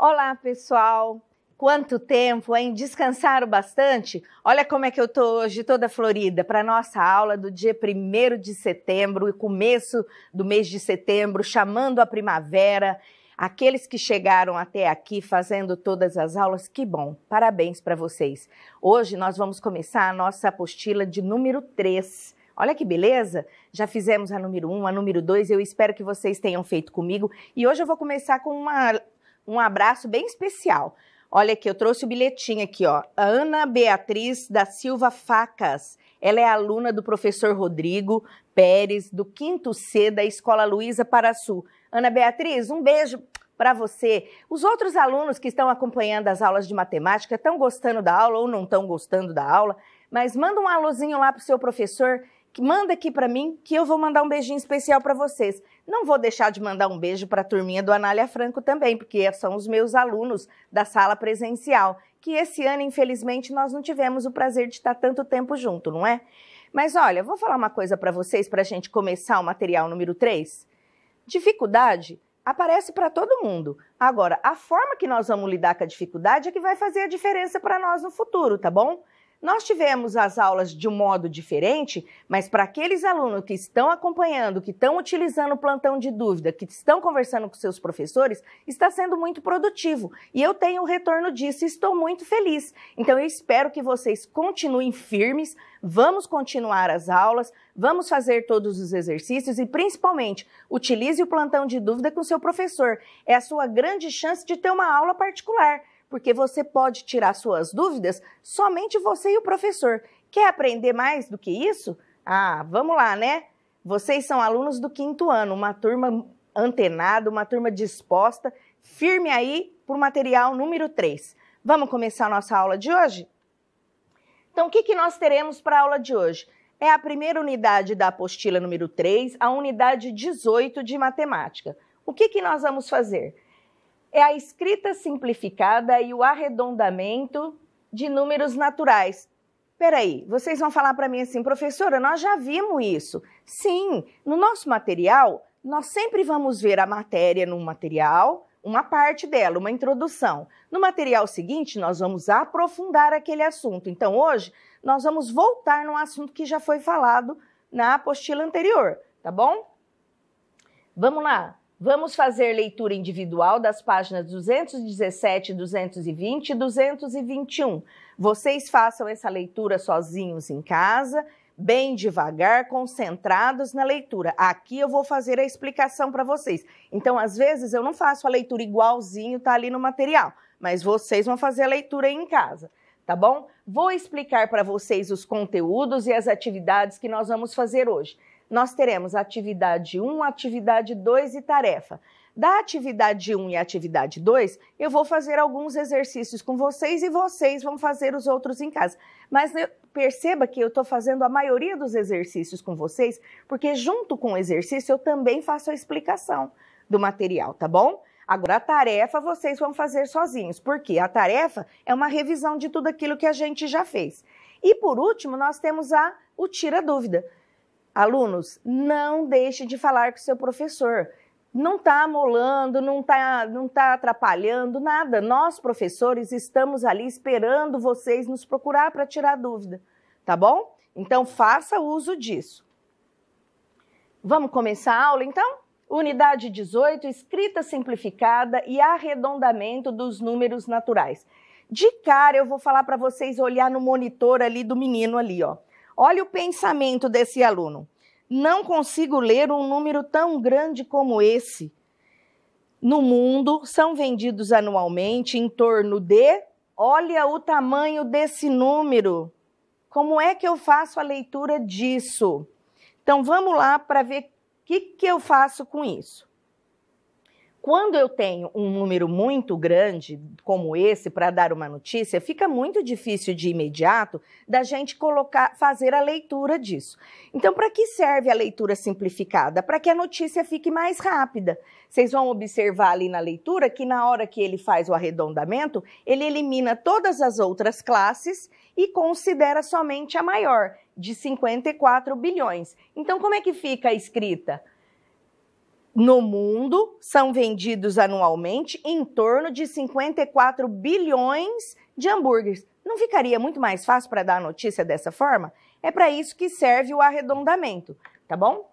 Olá, pessoal! Quanto tempo, hein? Descansaram bastante? Olha como é que eu tô hoje, toda florida, para nossa aula do dia 1º de setembro, o começo do mês de setembro, chamando a primavera. Aqueles que chegaram até aqui fazendo todas as aulas, que bom! Parabéns para vocês! Hoje nós vamos começar a nossa apostila de número 3. Olha que beleza! Já fizemos a número 1, a número 2, eu espero que vocês tenham feito comigo. E hoje eu vou começar com um abraço bem especial. Olha aqui, eu trouxe o bilhetinho aqui, ó. A Ana Beatriz da Silva Facas. Ela é aluna do professor Rodrigo Pérez, do 5º C da Escola Luísa Paraçu. Ana Beatriz, um beijo para você. Os outros alunos que estão acompanhando as aulas de matemática estão gostando da aula ou não estão gostando da aula, mas manda um alôzinho lá para o seu professor, que manda aqui para mim, que eu vou mandar um beijinho especial para vocês. Não vou deixar de mandar um beijo para a turminha do Anália Franco também, porque são os meus alunos da sala presencial, que esse ano, infelizmente, nós não tivemos o prazer de estar tanto tempo junto, não é? Mas olha, vou falar uma coisa para vocês para a gente começar o material número 3. Dificuldade aparece para todo mundo. Agora, a forma que nós vamos lidar com a dificuldade é que vai fazer a diferença para nós no futuro, tá bom? Nós tivemos as aulas de um modo diferente, mas para aqueles alunos que estão acompanhando, que estão utilizando o plantão de dúvida, que estão conversando com seus professores, está sendo muito produtivo. E eu tenho o retorno disso e estou muito feliz. Então eu espero que vocês continuem firmes, vamos continuar as aulas, vamos fazer todos os exercícios e principalmente utilize o plantão de dúvida com o seu professor. É a sua grande chance de ter uma aula particular, porque você pode tirar suas dúvidas somente você e o professor. Quer aprender mais do que isso? Ah, vamos lá, né? Vocês são alunos do 5º ano, uma turma antenada, uma turma disposta, firme aí para o material número 3. Vamos começar a nossa aula de hoje? Então, o que nós teremos para a aula de hoje? É a primeira unidade da apostila número 3, a unidade 18 de matemática. O que nós vamos fazer? É a escrita simplificada e o arredondamento de números naturais. Peraí, vocês vão falar para mim assim, professora, nós já vimos isso. Sim, no nosso material, nós sempre vamos ver a matéria no material, uma parte dela, uma introdução. No material seguinte, nós vamos aprofundar aquele assunto. Então, hoje, nós vamos voltar num assunto que já foi falado na apostila anterior, tá bom? Vamos lá. Vamos fazer leitura individual das páginas 217, 220 e 221. Vocês façam essa leitura sozinhos em casa, bem devagar, concentrados na leitura. Aqui eu vou fazer a explicação para vocês. Então, às vezes, eu não faço a leitura igualzinho, tá ali no material, mas vocês vão fazer a leitura aí em casa, tá bom? Vou explicar para vocês os conteúdos e as atividades que nós vamos fazer hoje. Nós teremos atividade 1, atividade 2 e tarefa. Da atividade 1 e atividade 2, eu vou fazer alguns exercícios com vocês e vocês vão fazer os outros em casa. Mas perceba que eu estou fazendo a maioria dos exercícios com vocês, porque junto com o exercício eu também faço a explicação do material, tá bom? Agora, a tarefa vocês vão fazer sozinhos, porque a tarefa é uma revisão de tudo aquilo que a gente já fez. E por último, nós temos o tira dúvida. Alunos, não deixe de falar com o seu professor. Não está amolando, não tá atrapalhando, nada. Nós, professores, estamos ali esperando vocês nos procurar para tirar dúvida, tá bom? Então, faça uso disso. Vamos começar a aula, então? Unidade 18, escrita simplificada e arredondamento dos números naturais. De cara, eu vou falar para vocês olhar no monitor ali do menino ali, ó. Olha o pensamento desse aluno. Não consigo ler um número tão grande como esse. No mundo, são vendidos anualmente em torno de... Olha o tamanho desse número. Como é que eu faço a leitura disso? Então, vamos lá para ver o que eu faço com isso. Quando eu tenho um número muito grande, como esse, para dar uma notícia, fica muito difícil de imediato da gente fazer a leitura disso. Então, para que serve a leitura simplificada? Para que a notícia fique mais rápida. Vocês vão observar ali na leitura que na hora que ele faz o arredondamento, ele elimina todas as outras classes e considera somente a maior, de 54 bilhões. Então, como é que fica a escrita? no mundo são vendidos anualmente em torno de 54 bilhões de hambúrgueres. Não ficaria muito mais fácil para dar a notícia dessa forma? É para isso que serve o arredondamento, tá bom?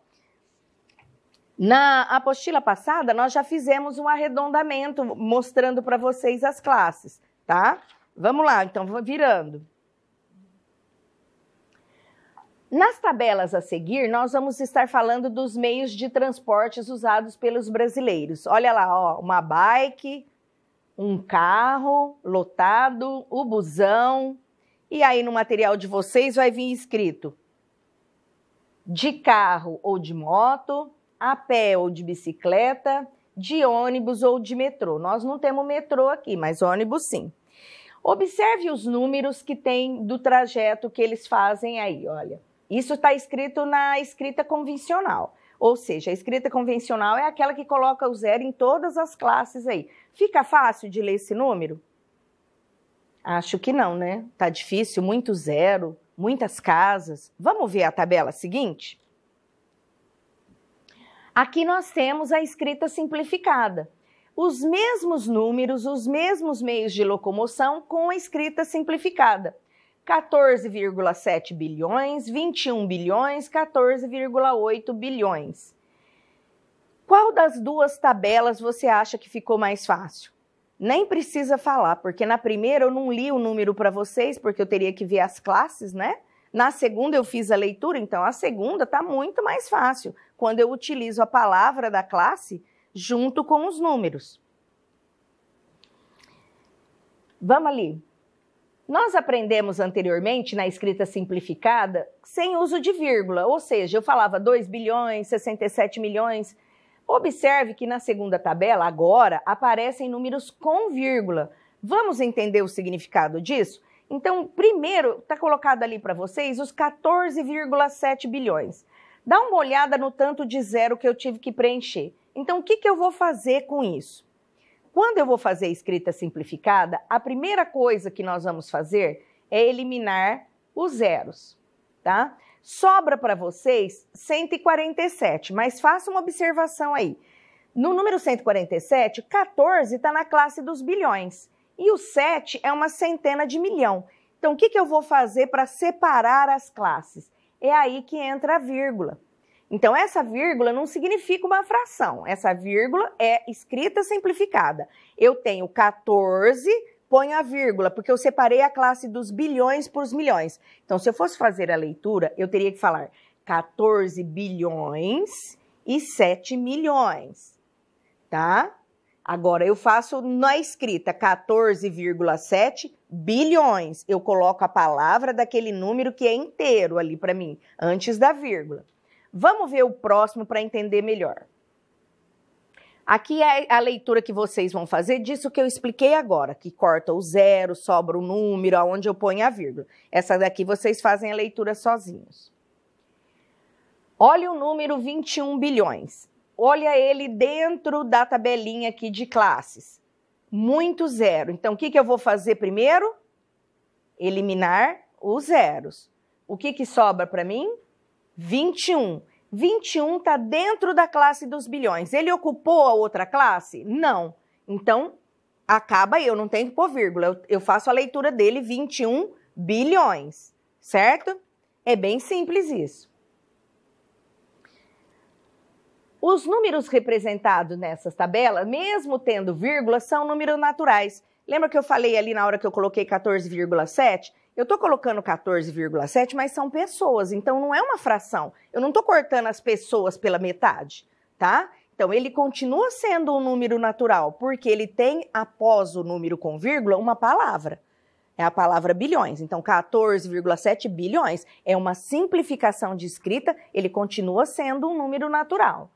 Na apostila passada, nós já fizemos um arredondamento mostrando para vocês as classes, tá? Vamos lá, então, virando. Nas tabelas a seguir, nós vamos estar falando dos meios de transportes usados pelos brasileiros. Olha lá, ó, uma bike, um carro lotado, o busão. E aí no material de vocês vai vir escrito de carro ou de moto, a pé ou de bicicleta, de ônibus ou de metrô. Nós não temos metrô aqui, mas ônibus sim. Observe os números que tem do trajeto que eles fazem aí, olha. Isso está escrito na escrita convencional, ou seja, a escrita convencional é aquela que coloca o zero em todas as classes aí. Fica fácil de ler esse número? Acho que não, né? Tá difícil, muito zero, muitas casas. Vamos ver a tabela seguinte? Aqui nós temos a escrita simplificada. Os mesmos números, os mesmos meios de locomoção com a escrita simplificada. 14,7 bilhões, 21 bilhões, 14,8 bilhões. Qual das duas tabelas você acha que ficou mais fácil? Nem precisa falar, porque na primeira eu não li o número para vocês, porque eu teria que ver as classes, né? Na segunda eu fiz a leitura, então a segunda está muito mais fácil, quando eu utilizo a palavra da classe junto com os números. Vamos ali. Nós aprendemos anteriormente na escrita simplificada sem uso de vírgula, ou seja, eu falava 2 bilhões, 67 milhões. Observe que na segunda tabela, agora, aparecem números com vírgula. Vamos entender o significado disso? Então, primeiro, está colocado ali para vocês os 14,7 bilhões. Dá uma olhada no tanto de zero que eu tive que preencher. Então, o que eu vou fazer com isso? Quando eu vou fazer a escrita simplificada, a primeira coisa que nós vamos fazer é eliminar os zeros, tá? Sobra para vocês 147, mas faça uma observação aí. No número 147, 14 está na classe dos bilhões e o 7 é uma centena de milhão. Então, o que eu vou fazer para separar as classes? É aí que entra a vírgula. Então, essa vírgula não significa uma fração. Essa vírgula é escrita simplificada. Eu tenho 14, ponho a vírgula, porque eu separei a classe dos bilhões por os milhões. Então, se eu fosse fazer a leitura, eu teria que falar 14 bilhões e 7 milhões, tá? Agora, eu faço na escrita 14,7 bilhões. Eu coloco a palavra daquele número que é inteiro ali para mim, antes da vírgula. Vamos ver o próximo para entender melhor. Aqui é a leitura que vocês vão fazer disso que eu expliquei agora, que corta o zero, sobra o número, aonde eu ponho a vírgula. Essa daqui vocês fazem a leitura sozinhos. Olha o número 21 bilhões. Olha ele dentro da tabelinha aqui de classes. Muito zero. Então, o que eu vou fazer primeiro? Eliminar os zeros. O que sobra para mim? 21. 21 está dentro da classe dos bilhões. Ele ocupou a outra classe? Não. Então, acaba aí, eu não tenho que pôr vírgula. Eu faço a leitura dele, 21 bilhões, certo? É bem simples isso. Os números representados nessas tabelas, mesmo tendo vírgula, são números naturais. Lembra que eu falei ali na hora que eu coloquei 14,7? Eu estou colocando 14,7, mas são pessoas, então não é uma fração. Eu não estou cortando as pessoas pela metade, tá? Então, ele continua sendo um número natural, porque ele tem, após o número com vírgula, uma palavra. É a palavra bilhões. Então, 14,7 bilhões é uma simplificação de escrita, ele continua sendo um número natural.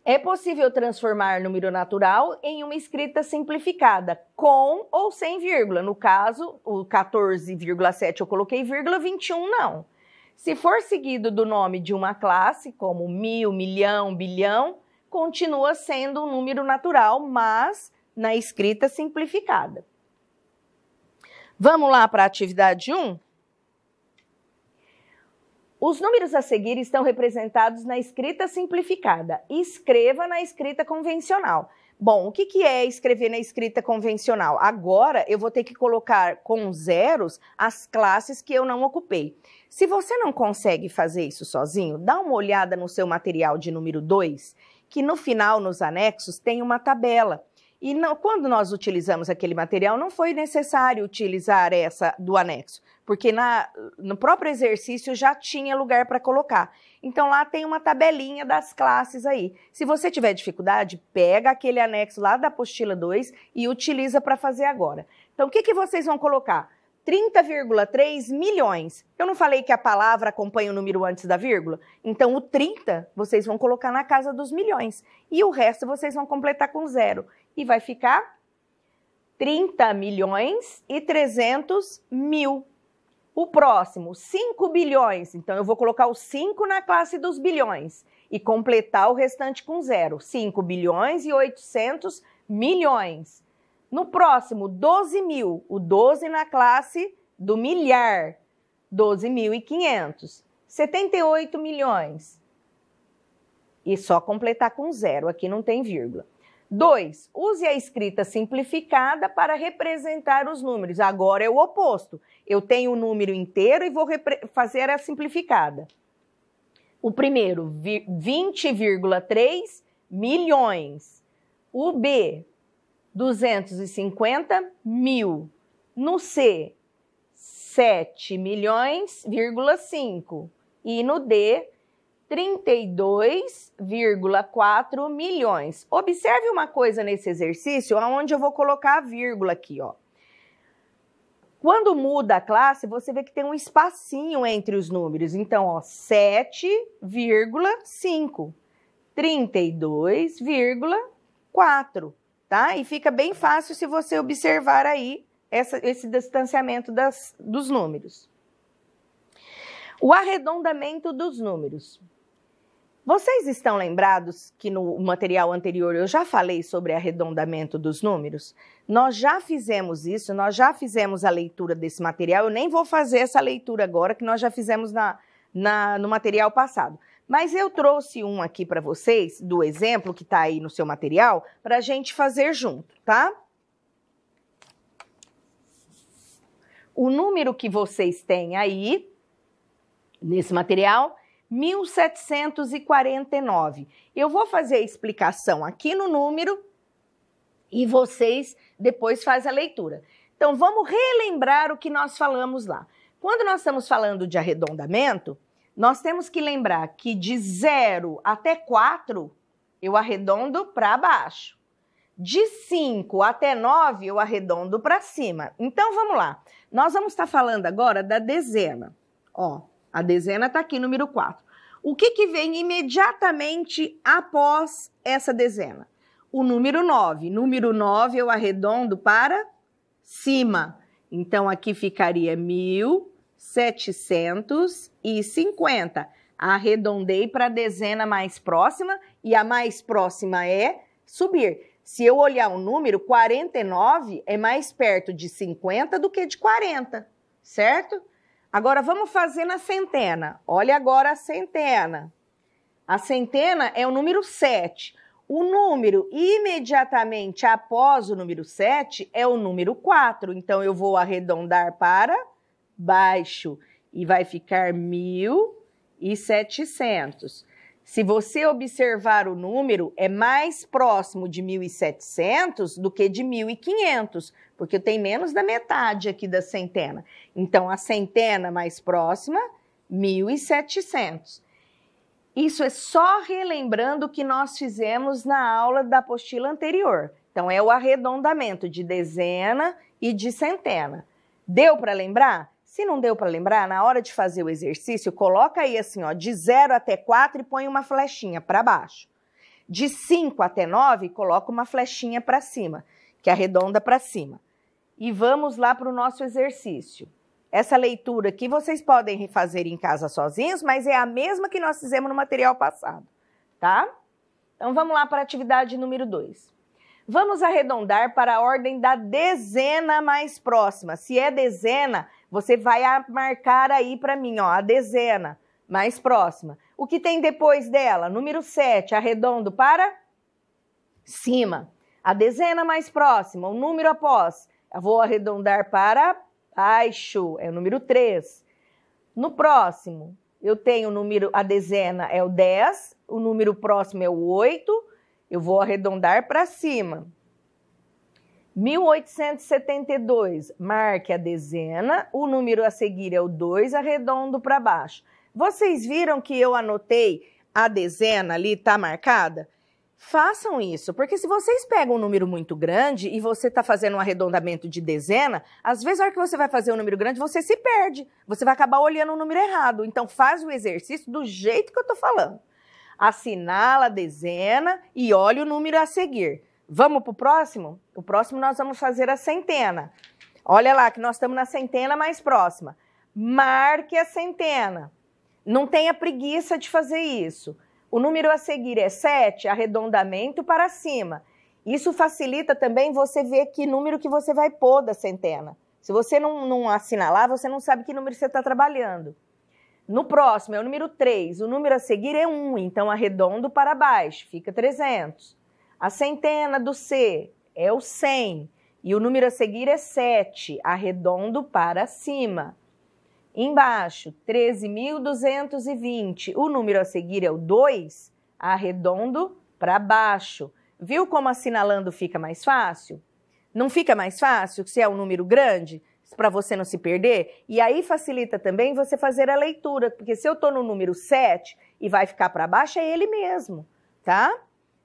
É possível transformar número natural em uma escrita simplificada, com ou sem vírgula. No caso, o 14,7 eu coloquei vírgula, 21 não. Se for seguido do nome de uma classe, como mil, milhão, bilhão, continua sendo um número natural, mas na escrita simplificada. Vamos lá para a atividade 1? Os números a seguir estão representados na escrita simplificada. Escreva na escrita convencional. Bom, o que é escrever na escrita convencional? Agora eu vou ter que colocar com zeros as classes que eu não ocupei. Se você não consegue fazer isso sozinho, dá uma olhada no seu material de número 2, que no final, nos anexos, tem uma tabela. E quando nós utilizamos aquele material, não foi necessário utilizar essa do anexo, porque no próprio exercício já tinha lugar para colocar. Então, lá tem uma tabelinha das classes aí. Se você tiver dificuldade, pega aquele anexo lá da apostila 2 e utiliza para fazer agora. Então, o que vocês vão colocar? 30,3 milhões. Eu não falei que a palavra acompanha o número antes da vírgula? Então, o 30 vocês vão colocar na casa dos milhões. E o resto vocês vão completar com zero. E vai ficar 30 milhões e 300 mil. O próximo, 5 bilhões. Então, eu vou colocar o 5 na classe dos bilhões e completar o restante com zero. 5 bilhões e 800 milhões. No próximo, 12 mil. O 12 na classe do milhar. 12.500. 78 milhões. E só completar com zero. Aqui não tem vírgula. 2. Use a escrita simplificada para representar os números. Agora é o oposto. Eu tenho o número inteiro e vou fazer a simplificada. O primeiro, 20,3 milhões. O B, 250 mil. No C, 7 milhões,5. E no D, 32,4 milhões. Observe uma coisa nesse exercício, onde eu vou colocar a vírgula aqui, ó. Quando muda a classe, você vê que tem um espacinho entre os números. Então, ó, 7,5, 32,4, tá? E fica bem fácil se você observar aí esse distanciamento dos números. O arredondamento dos números. Vocês estão lembrados que no material anterior eu já falei sobre arredondamento dos números? Nós já fizemos isso, nós já fizemos a leitura desse material. Eu nem vou fazer essa leitura agora, que nós já fizemos no material passado. Mas eu trouxe um aqui para vocês, do exemplo que está aí no seu material, para a gente fazer junto, tá? O número que vocês têm aí, nesse material, 1749. Eu vou fazer a explicação aqui no número e vocês depois fazem a leitura. Então, vamos relembrar o que nós falamos lá. Quando nós estamos falando de arredondamento, nós temos que lembrar que de 0 até 4, eu arredondo para baixo. De 5 até 9, eu arredondo para cima. Então, vamos lá. Nós vamos estar falando agora da dezena. Ó. A dezena está aqui, número 4. O que vem imediatamente após essa dezena? O número 9. Número 9 eu arredondo para cima. Então, aqui ficaria 1750. Arredondei para a dezena mais próxima e a mais próxima é subir. Se eu olhar o número, 49 é mais perto de 50 do que de 40, certo? Agora, vamos fazer na centena. Olha agora a centena. A centena é o número 7. O número imediatamente após o número 7 é o número 4. Então, eu vou arredondar para baixo e vai ficar 1.700. Se você observar o número, é mais próximo de 1.700 do que de 1.500, porque tem menos da metade aqui da centena. Então, a centena mais próxima, 1.700. Isso é só relembrando o que nós fizemos na aula da apostila anterior. Então, é o arredondamento de dezena e de centena. Deu para lembrar? Se não deu para lembrar, na hora de fazer o exercício, coloca aí assim, ó, de 0 até 4 e põe uma flechinha para baixo. De 5 até 9, coloca uma flechinha para cima, que arredonda para cima. E vamos lá para o nosso exercício. Essa leitura aqui vocês podem fazer em casa sozinhos, mas é a mesma que nós fizemos no material passado, tá? Então, vamos lá para a atividade número 2. Vamos arredondar para a ordem da dezena mais próxima. Se é dezena, você vai marcar aí para mim, ó, a dezena mais próxima. O que tem depois dela? Número 7, arredondo para cima. A dezena mais próxima, o número após, eu vou arredondar para baixo, é o número 3. No próximo, eu tenho o número, a dezena é o 10, o número próximo é o 8, eu vou arredondar para cima. 1872, marque a dezena, o número a seguir é o 2, arredondo para baixo. Vocês viram que eu anotei a dezena ali, tá marcada? Façam isso, porque se vocês pegam um número muito grande e você está fazendo um arredondamento de dezena, às vezes na hora que você vai fazer um número grande, você se perde. Você vai acabar olhando o número errado. Então faz o exercício do jeito que eu estou falando. Assinala a dezena e olha o número a seguir. Vamos para o próximo? O próximo nós vamos fazer a centena. Olha lá que nós estamos na centena mais próxima. Marque a centena. Não tenha preguiça de fazer isso. O número a seguir é 7, arredondamento para cima. Isso facilita também você ver que número que você vai pôr da centena. Se você não assinalar, você não sabe que número você está trabalhando. No próximo é o número 3, o número a seguir é 1, então arredondo para baixo, fica 300. A centena do C é o 100 e o número a seguir é 7, arredondo para cima. Embaixo, 13.220, o número a seguir é o 2, arredondo para baixo. Viu como assinalando fica mais fácil? Não fica mais fácil se é um número grande, para você não se perder? E aí facilita também você fazer a leitura, porque se eu estou no número 7 e vai ficar para baixo, é ele mesmo, tá?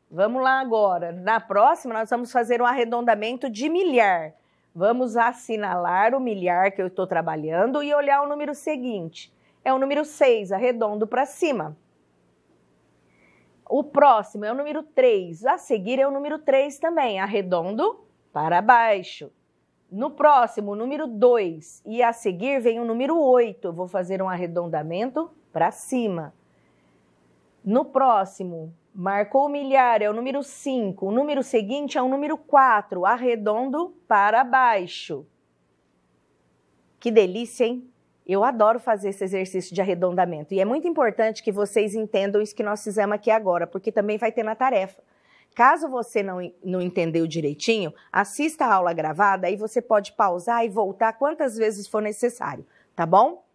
Vamos lá agora. Na próxima, nós vamos fazer um arredondamento de milhar. Vamos assinalar o milhar que eu estou trabalhando e olhar o número seguinte. É o número 6, arredondo para cima. O próximo é o número 3. A seguir é o número 3 também, arredondo para baixo. No próximo, o número 2. E a seguir vem o número 8. Eu vou fazer um arredondamento para cima. No próximo, marcou o milhar, é o número 5. O número seguinte é o número 4, arredondo para baixo. Que delícia, hein? Eu adoro fazer esse exercício de arredondamento. E é muito importante que vocês entendam isso que nós fizemos aqui agora, porque também vai ter na tarefa. Caso você não entendeu direitinho, assista a aula gravada, aí você pode pausar e voltar quantas vezes for necessário, tá bom?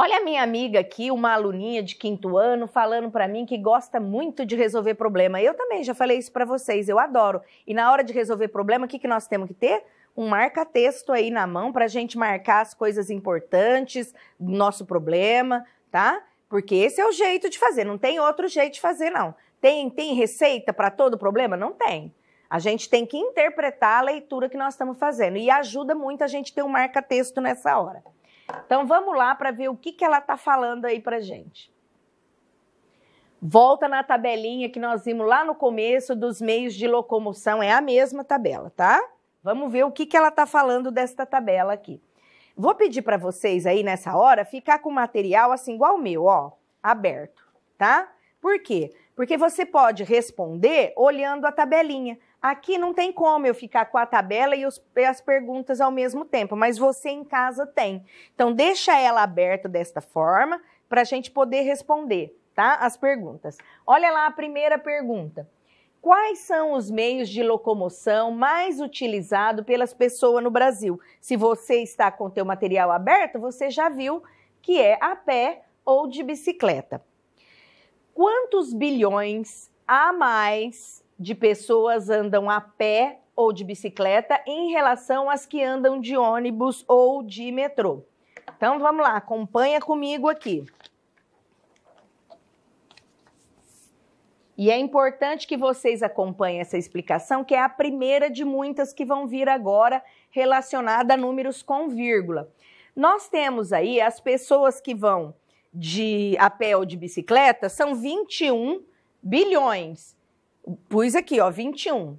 Olha a minha amiga aqui, uma aluninha de 5º ano, falando para mim que gosta muito de resolver problema. Eu também já falei isso para vocês, eu adoro. E na hora de resolver problema, o que nós temos que ter? Um marca-texto aí na mão para a gente marcar as coisas importantes do nosso problema, tá? Porque esse é o jeito de fazer, não tem outro jeito de fazer, não. Tem receita para todo problema? Não tem. A gente tem que interpretar a leitura que nós estamos fazendo. E ajuda muito a gente ter um marca-texto nessa hora. Então, vamos lá para ver o que ela está falando aí para gente. Volta na tabelinha que nós vimos lá no começo dos meios de locomoção. É a mesma tabela, tá? Vamos ver o que ela está falando desta tabela aqui. Vou pedir para vocês aí nessa hora ficar com o material assim igual o meu, ó, aberto, tá? Por quê? Porque você pode responder olhando a tabelinha. Aqui não tem como eu ficar com a tabela e as perguntas ao mesmo tempo, mas você em casa tem. Então, deixa ela aberta desta forma para a gente poder responder, tá? As perguntas. Olha lá a primeira pergunta. Quais são os meios de locomoção mais utilizados pelas pessoas no Brasil? Se você está com o teu material aberto, você já viu que é a pé ou de bicicleta. Quantos bilhões a mais de pessoas andam a pé ou de bicicleta em relação às que andam de ônibus ou de metrô? Então, vamos lá, acompanha comigo aqui. E é importante que vocês acompanhem essa explicação, que é a primeira de muitas que vão vir agora relacionada a números com vírgula. Nós temos aí as pessoas que vão a pé ou de bicicleta, são 21 bilhões. Pus aqui, ó, 21.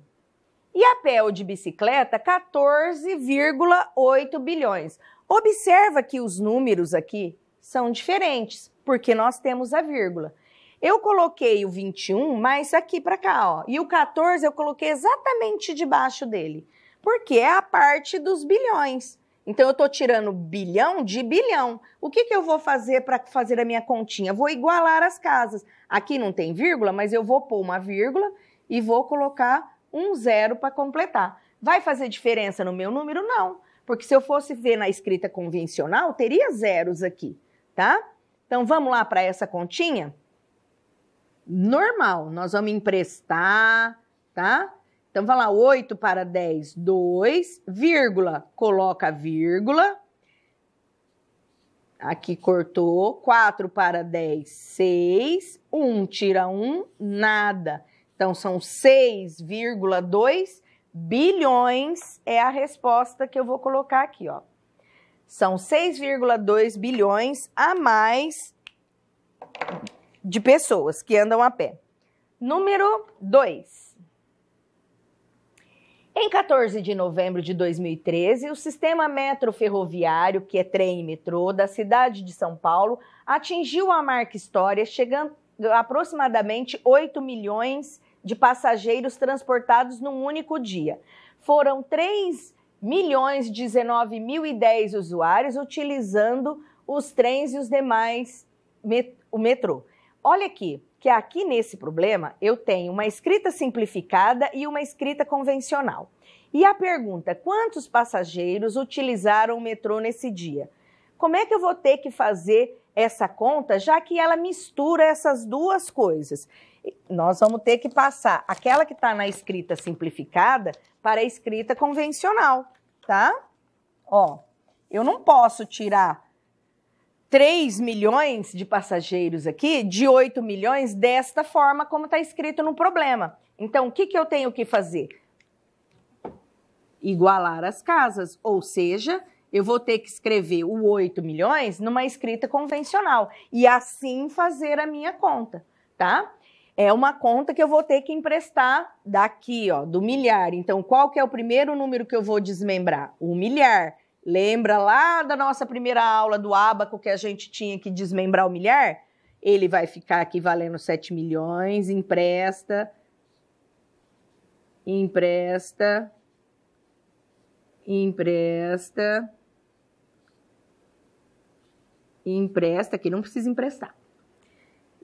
E a pé ou de bicicleta, 14,8 bilhões. Observa que os números aqui são diferentes, porque nós temos a vírgula. Eu coloquei o 21 mais aqui para cá, ó. E o 14 eu coloquei exatamente debaixo dele, porque é a parte dos bilhões. Então, eu estou tirando bilhão de bilhão. O que eu vou fazer para fazer a minha continha? Vou igualar as casas. Aqui não tem vírgula, mas eu vou pôr uma vírgula e vou colocar um zero para completar. Vai fazer diferença no meu número? Não. Porque se eu fosse ver na escrita convencional, teria zeros aqui, tá? Então, vamos lá para essa continha? Normal, nós vamos emprestar, tá? Então, vai lá, 8 para 10, 2, vírgula, coloca vírgula. Aqui cortou, 4 para 10, 6, 1 tira 1, nada. Então, são 6,2 bilhões é a resposta que eu vou colocar aqui, ó. São 6,2 bilhões a mais de pessoas que andam a pé. Número 2. Em 14 de novembro de 2013, o sistema metroferroviário, que é trem e metrô, da cidade de São Paulo, atingiu a marca história, chegando a aproximadamente 8 milhões de passageiros transportados num único dia. Foram 3.019.010 usuários utilizando os trens e os demais, o metrô. Olha aqui, que aqui nesse problema eu tenho uma escrita simplificada e uma escrita convencional. E a pergunta, quantos passageiros utilizaram o metrô nesse dia? Como é que eu vou ter que fazer essa conta, já que ela mistura essas duas coisas? Nós vamos ter que passar aquela que está na escrita simplificada para a escrita convencional, tá? Ó, eu não posso tirar 3 milhões de passageiros aqui de 8 milhões desta forma como está escrito no problema. Então, o que eu tenho que fazer? Igualar as casas, ou seja, eu vou ter que escrever o 8 milhões numa escrita convencional e assim fazer a minha conta, tá? É uma conta que eu vou ter que emprestar daqui, ó, do milhar. Então, qual que é o primeiro número que eu vou desmembrar? O milhar. Lembra lá da nossa primeira aula do ábaco que a gente tinha que desmembrar o milhar? Ele vai ficar aqui valendo 7 milhões, empresta, que não precisa emprestar.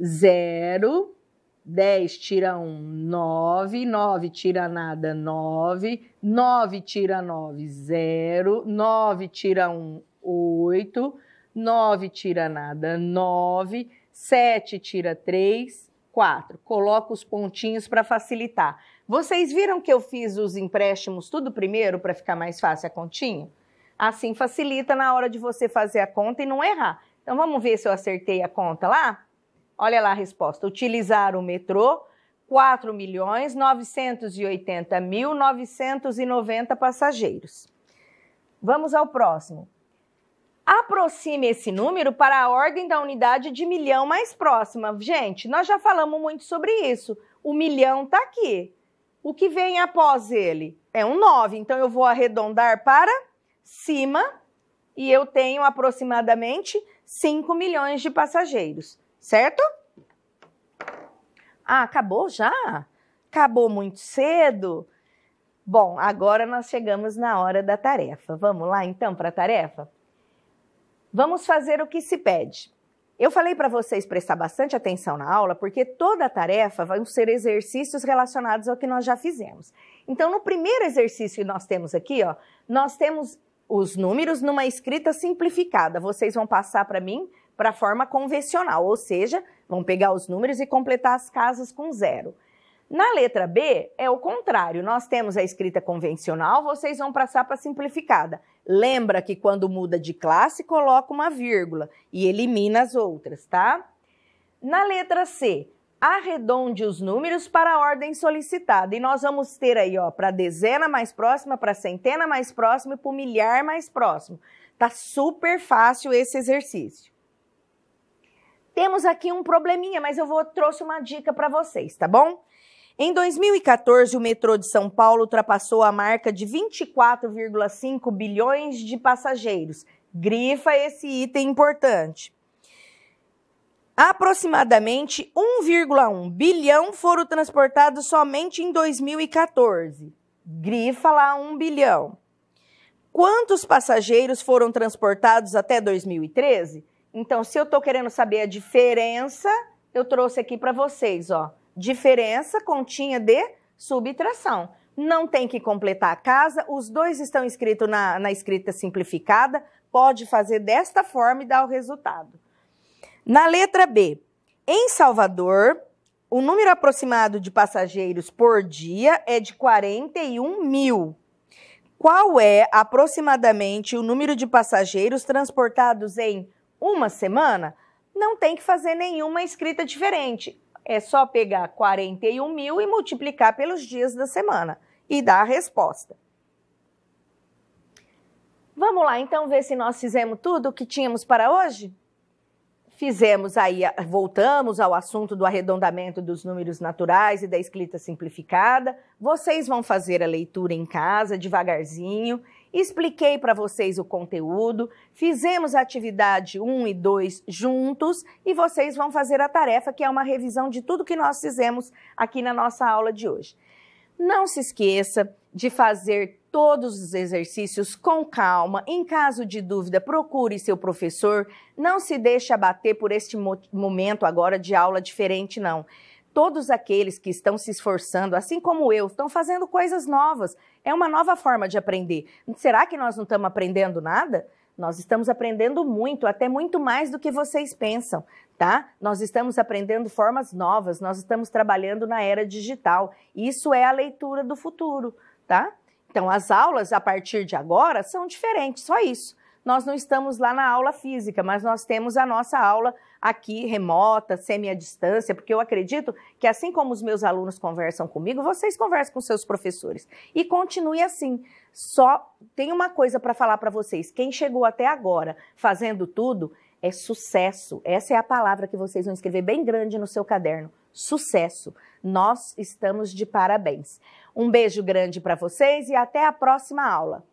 0, 10 tira 1, 9, 9 tira nada, 9, 9 tira 9, 0, 9 tira 1, 8, 9 tira nada, 9, 7 tira 3, 4. Coloco os pontinhos para facilitar. Vocês viram que eu fiz os empréstimos tudo primeiro para ficar mais fácil a continha? Assim facilita na hora de você fazer a conta e não errar. Então vamos ver se eu acertei a conta lá? Olha lá a resposta. Utilizar o metrô, 4.980.990 passageiros. Vamos ao próximo. Aproxime esse número para a ordem da unidade de milhão mais próxima. Gente, nós já falamos muito sobre isso. O milhão está aqui. O que vem após ele? É um 9. Então, eu vou arredondar para cima e eu tenho aproximadamente 5 milhões de passageiros. Certo? Ah, acabou já? Acabou muito cedo? Bom, agora nós chegamos na hora da tarefa. Vamos lá, então, para a tarefa? Vamos fazer o que se pede. Eu falei para vocês prestar bastante atenção na aula, porque toda a tarefa vão ser exercícios relacionados ao que nós já fizemos. Então, no primeiro exercício que nós temos aqui, ó, nós temos os números numa escrita simplificada. Vocês vão passar para mim para a forma convencional, ou seja, vão pegar os números e completar as casas com 0. Na letra B, é o contrário. Nós temos a escrita convencional, vocês vão passar para a simplificada. Lembra que quando muda de classe, coloca uma vírgula e elimina as outras, tá? Na letra C, arredonde os números para a ordem solicitada. E nós vamos ter aí, ó, para a dezena mais próxima, para a centena mais próxima e para o milhar mais próximo. Tá super fácil esse exercício. Temos aqui um probleminha, mas eu trouxe uma dica para vocês, tá bom? Em 2014, o metrô de São Paulo ultrapassou a marca de 24,5 bilhões de passageiros. Grifa esse item importante. Aproximadamente 1,1 bilhão foram transportados somente em 2014. Grifa lá 1 bilhão. Quantos passageiros foram transportados até 2013? Então, se eu estou querendo saber a diferença, eu trouxe aqui para vocês, ó. Diferença, continha de subtração. Não tem que completar a casa, os dois estão escritos na escrita simplificada, pode fazer desta forma e dar o resultado. Na letra B, em Salvador, o número aproximado de passageiros por dia é de 41 mil. Qual é aproximadamente o número de passageiros transportados em uma semana? Não tem que fazer nenhuma escrita diferente. É só pegar 41 mil e multiplicar pelos dias da semana e dar a resposta. Vamos lá, então, ver se nós fizemos tudo o que tínhamos para hoje? Fizemos aí, voltamos ao assunto do arredondamento dos números naturais e da escrita simplificada. Vocês vão fazer a leitura em casa, devagarzinho. Expliquei para vocês o conteúdo. Fizemos a atividade 1 e 2 juntos e vocês vão fazer a tarefa, que é uma revisão de tudo que nós fizemos aqui na nossa aula de hoje. Não se esqueça de fazer todos os exercícios com calma. Em caso de dúvida, procure seu professor. Não se deixe abater por este momento agora de aula diferente, não. Todos aqueles que estão se esforçando, assim como eu, estão fazendo coisas novas. É uma nova forma de aprender. Será que nós não estamos aprendendo nada? Nós estamos aprendendo muito, até muito mais do que vocês pensam, tá? Nós estamos aprendendo formas novas, nós estamos trabalhando na era digital. Isso é a leitura do futuro, tá? Então, as aulas, a partir de agora, são diferentes, só isso. Nós não estamos lá na aula física, mas nós temos a nossa aula aqui, remota, semi-à-distância, porque eu acredito que assim como os meus alunos conversam comigo, vocês conversam com seus professores. E continue assim. Só tem uma coisa para falar para vocês. Quem chegou até agora fazendo tudo é sucesso. Essa é a palavra que vocês vão escrever bem grande no seu caderno. Sucesso. Nós estamos de parabéns. Um beijo grande para vocês e até a próxima aula.